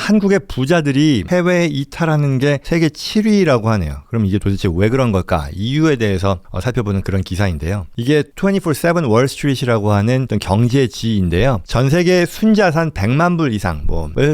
한국의 부자들이 해외에 이탈하는 게 세계 7위라고 하네요. 그럼 이게 도대체 왜 그런 걸까? 이유에 대해서 살펴보는 그런 기사인데요. 이게 24/7 월스트리트라고 하는 어떤 경제지인데요. 전 세계 순자산 100만 불 이상을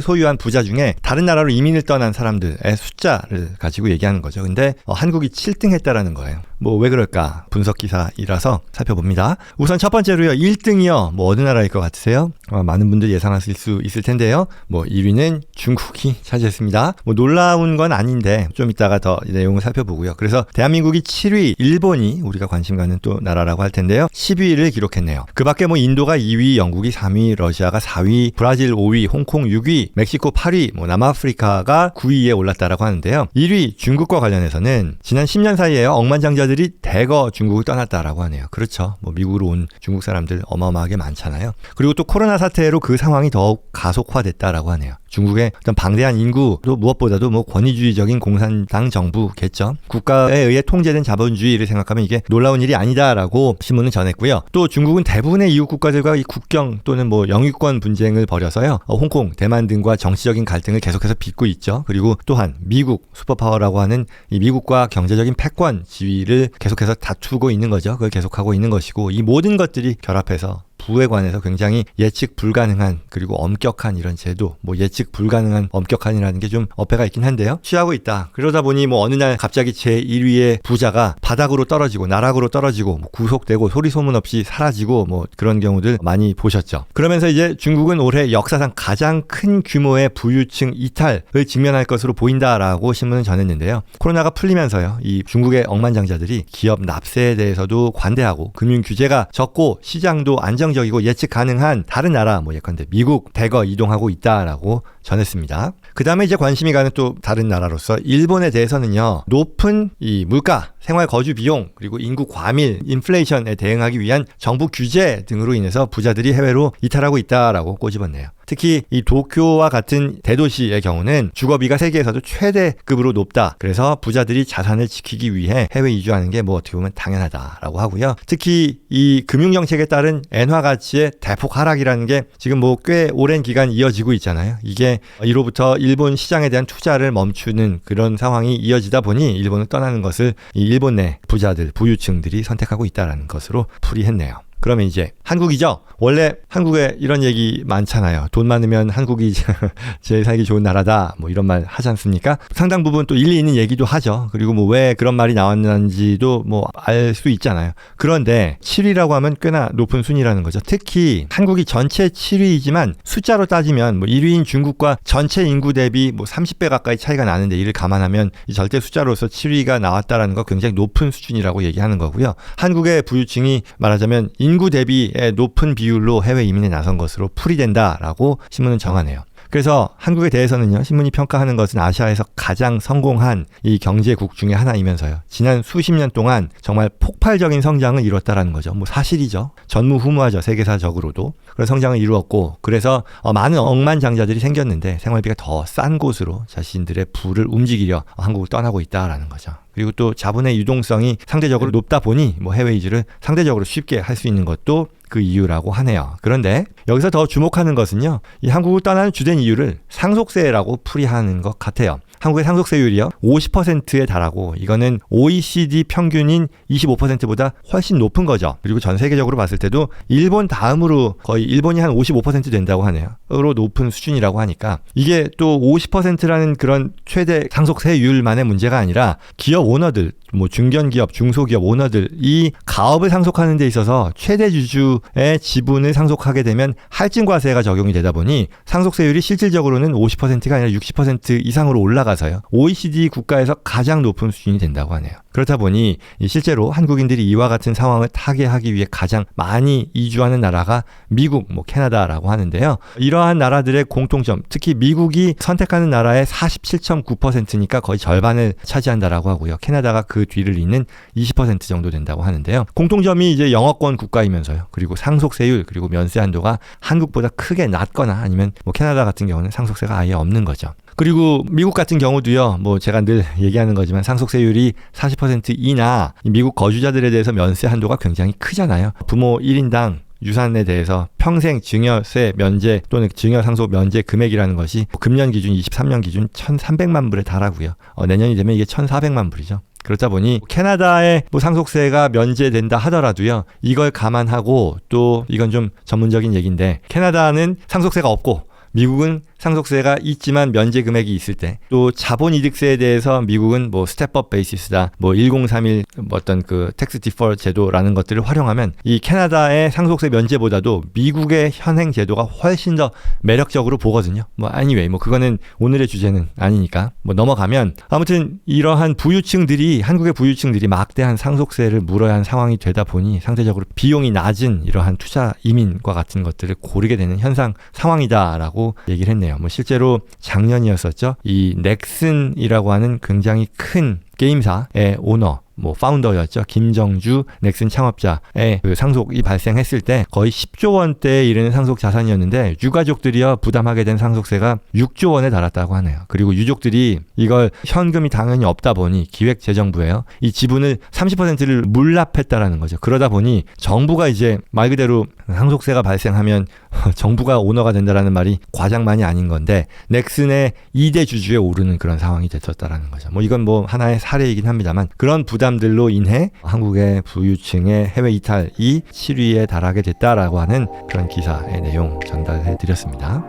소유한 부자 중에 다른 나라로 이민을 떠난 사람들의 숫자를 가지고 얘기하는 거죠. 근데 한국이 7등 했다라는 거예요. 뭐 왜 그럴까? 분석 기사이라서 살펴봅니다. 우선 첫 번째로요. 1등이요. 뭐 어느 나라일 것 같으세요? 많은 분들 예상하실 수 있을 텐데요. 뭐 1위는 중국이 차지했습니다. 뭐 놀라운 건 아닌데 좀 이따가 더 내용을 살펴보고요. 그래서 대한민국이 7위, 일본이 우리가 관심 갖는 또 나라라고 할 텐데요. 10위를 기록했네요. 그 밖에 뭐 인도가 2위, 영국이 3위, 러시아가 4위, 브라질 5위, 홍콩 6위, 멕시코 8위, 뭐 남아프리카가 9위에 올랐다라고 하는데요. 1위 중국과 관련해서는 지난 10년 사이에 억만장자들이 대거 중국을 떠났다라고 하네요. 그렇죠. 뭐 미국으로 온 중국 사람들 어마어마하게 많잖아요. 그리고 또 코로나 사태로 그 상황이 더욱 가속화됐다라고 하네요. 중국의 어떤 방대한 인구도 무엇보다도 뭐 권위주의적인 공산당 정부겠죠. 국가에 의해 통제된 자본주의를 생각하면 이게 놀라운 일이 아니다라고 신문은 전했고요. 또 중국은 대부분의 이웃 국가들과 이 국경 또는 뭐 영유권 분쟁을 벌여서요. 홍콩, 대만 등과 정치적인 갈등을 계속해서 빚고 있죠. 그리고 또한 미국 슈퍼파워라고 하는 이 미국과 경제적인 패권 지위를 계속해서 다투고 있는 거죠. 그걸 계속하고 있는 것이고 이 모든 것들이 결합해서 부에 관해서 굉장히 예측 불가능한 그리고 엄격한 이런 제도, 뭐 예측 불가능한 엄격한이라는 게 좀 어폐가 있긴 한데요. 취하고 있다. 그러다 보니 뭐 어느 날 갑자기 제1위의 부자가 바닥으로 떨어지고 나락으로 떨어지고 뭐 구속되고 소리 소문 없이 사라지고 뭐 그런 경우들 많이 보셨죠. 그러면서 이제 중국은 올해 역사상 가장 큰 규모의 부유층 이탈을 직면할 것으로 보인다라고 신문은 전했는데요. 코로나가 풀리면서요. 이 중국의 억만장자들이 기업 납세에 대해서도 관대하고 금융 규제가 적고 시장도 안정적이고 예측 가능한 다른 나라 뭐 예컨대 미국 대거 이동하고 있다라고 전했습니다. 그 다음에 이제 관심이 가는 또 다른 나라로서 일본에 대해서는요. 높은 이 물가, 생활 거주 비용, 그리고 인구 과밀, 인플레이션에 대응하기 위한 정부 규제 등으로 인해서 부자들이 해외로 이탈하고 있다라고 꼬집었네요. 특히 이 도쿄와 같은 대도시의 경우는 주거비가 세계에서도 최대급으로 높다. 그래서 부자들이 자산을 지키기 위해 해외 이주하는 게 뭐 어떻게 보면 당연하다라고 하고요. 특히 이 금융정책에 따른 엔화 가치의 대폭 하락이라는 게 지금 뭐 꽤 오랜 기간 이어지고 있잖아요. 이게 이로부터 일본 시장에 대한 투자를 멈추는 그런 상황이 이어지다 보니 일본을 떠나는 것을 이 일본 내 부자들, 부유층들이 선택하고 있다는 것으로 풀이했네요. 그러면 이제 한국이죠. 원래 한국에 이런 얘기 많잖아요. 돈 많으면 한국이 제일 살기 좋은 나라다. 뭐 이런 말 하지 않습니까? 상당 부분 또 일리 있는 얘기도 하죠. 그리고 뭐 왜 그런 말이 나왔는지도 뭐 알 수 있잖아요. 그런데 7위라고 하면 꽤나 높은 순위라는 거죠. 특히 한국이 전체 7위이지만 숫자로 따지면 뭐 1위인 중국과 전체 인구 대비 뭐 30배 가까이 차이가 나는데 이를 감안하면 이 절대 숫자로서 7위가 나왔다라는 거 굉장히 높은 수준이라고 얘기하는 거고요. 한국의 부유층이 말하자면 인구 대비의 높은 비율로 해외 이민에 나선 것으로 풀이된다라고 신문은 정하네요. 그래서 한국에 대해서는요, 신문이 평가하는 것은 아시아에서 가장 성공한 이 경제국 중에 하나이면서요. 지난 수십 년 동안 정말 폭발적인 성장을 이뤘다라는 거죠. 뭐 사실이죠. 전무후무하죠. 세계사적으로도. 그런 성장을 이루었고, 그래서 많은 억만장자들이 생겼는데 생활비가 더 싼 곳으로 자신들의 부를 움직이려 한국을 떠나고 있다라는 거죠. 그리고 또 자본의 유동성이 상대적으로 높다 보니 뭐 해외 이주를 상대적으로 쉽게 할 수 있는 것도 그 이유라고 하네요. 그런데 여기서 더 주목하는 것은요. 이 한국을 떠나는 주된 이유를 상속세라고 풀이하는 것 같아요. 한국의 상속세율이요. 50%에 달하고 이거는 OECD 평균인 25%보다 훨씬 높은 거죠. 그리고 전 세계적으로 봤을 때도 일본 다음으로 거의 일본이 한 55% 된다고 하네요. 으로 높은 수준이라고 하니까 이게 또 50%라는 그런 최대 상속세율만의 문제가 아니라 기업 오너들, 뭐 중견기업, 중소기업 오너들 이 가업을 상속하는 데 있어서 최대 주주의 지분을 상속하게 되면 할증과세가 적용이 되다 보니 상속세율이 실질적으로는 50%가 아니라 60% 이상으로 올라가서요. OECD 국가에서 가장 높은 수준이 된다고 하네요. 그렇다 보니 실제로 한국인들이 이와 같은 상황을 타개하기 위해 가장 많이 이주하는 나라가 미국, 뭐 캐나다라고 하는데요. 이러한 나라들의 공통점, 특히 미국이 선택하는 나라의 47.9%니까 거의 절반을 차지한다라고 하고요. 캐나다가 그 뒤를 잇는 20% 정도 된다고 하는데요. 공통점이 이제 영어권 국가이면서요. 그리고 상속세율, 그리고 면세 한도가 한국보다 크게 낮거나 아니면 뭐 캐나다 같은 경우는 상속세가 아예 없는 거죠. 그리고 미국 같은 경우도요. 뭐 제가 늘 얘기하는 거지만 상속세율이 40% 이나 미국 거주자들에 대해서 면세 한도가 굉장히 크잖아요. 부모 1인당 유산에 대해서 평생 증여세 면제 또는 증여 상속 면제 금액이라는 것이 금년 기준 23년 기준 1,300만 불에 달하고요. 내년이 되면 이게 1,400만 불이죠. 그렇다 보니 캐나다의 상속세가 면제된다 하더라도요. 이걸 감안하고 또 이건 좀 전문적인 얘기인데 캐나다는 상속세가 없고 미국은 상속세가 있지만 면제 금액이 있을 때 또 자본이득세에 대해서 미국은 스텝업 베이시스다 1031 어떤 그 텍스 디퍼 제도라는 것들을 활용하면 이 캐나다의 상속세 면제보다도 미국의 현행 제도가 훨씬 더 매력적으로 보거든요. anyway 그거는 오늘의 주제는 아니니까 넘어가면 아무튼 이러한 부유층들이 한국의 부유층들이 막대한 상속세를 물어야 하는 상황이 되다 보니 상대적으로 비용이 낮은 이러한 투자 이민과 같은 것들을 고르게 되는 현상 상황이다라고 얘기를 했네요. 실제로 작년이었었죠. 이 넥슨이라고 하는 굉장히 큰 게임사의 오너, 파운더였죠. 김정주 넥슨 창업자의 그 상속이 발생했을 때 거의 10조 원대에 이르는 상속 자산이었는데 유가족들이요 부담하게 된 상속세가 6조 원에 달았다고 하네요. 그리고 유족들이 이걸 현금이 당연히 없다 보니 기획재정부에요. 이 지분을 30%를 물납했다라는 거죠. 그러다 보니 정부가 이제 말 그대로 상속세가 발생하면 정부가 오너가 된다라는 말이 과장만이 아닌 건데 넥슨의 2대 주주에 오르는 그런 상황이 됐었다라는 거죠. 이건 하나의 사례이긴 합니다만 그런 부담들로 인해 한국의 부유층의 해외 이탈이 7위에 달하게 됐다라고 하는 그런 기사의 내용 전달해 드렸습니다.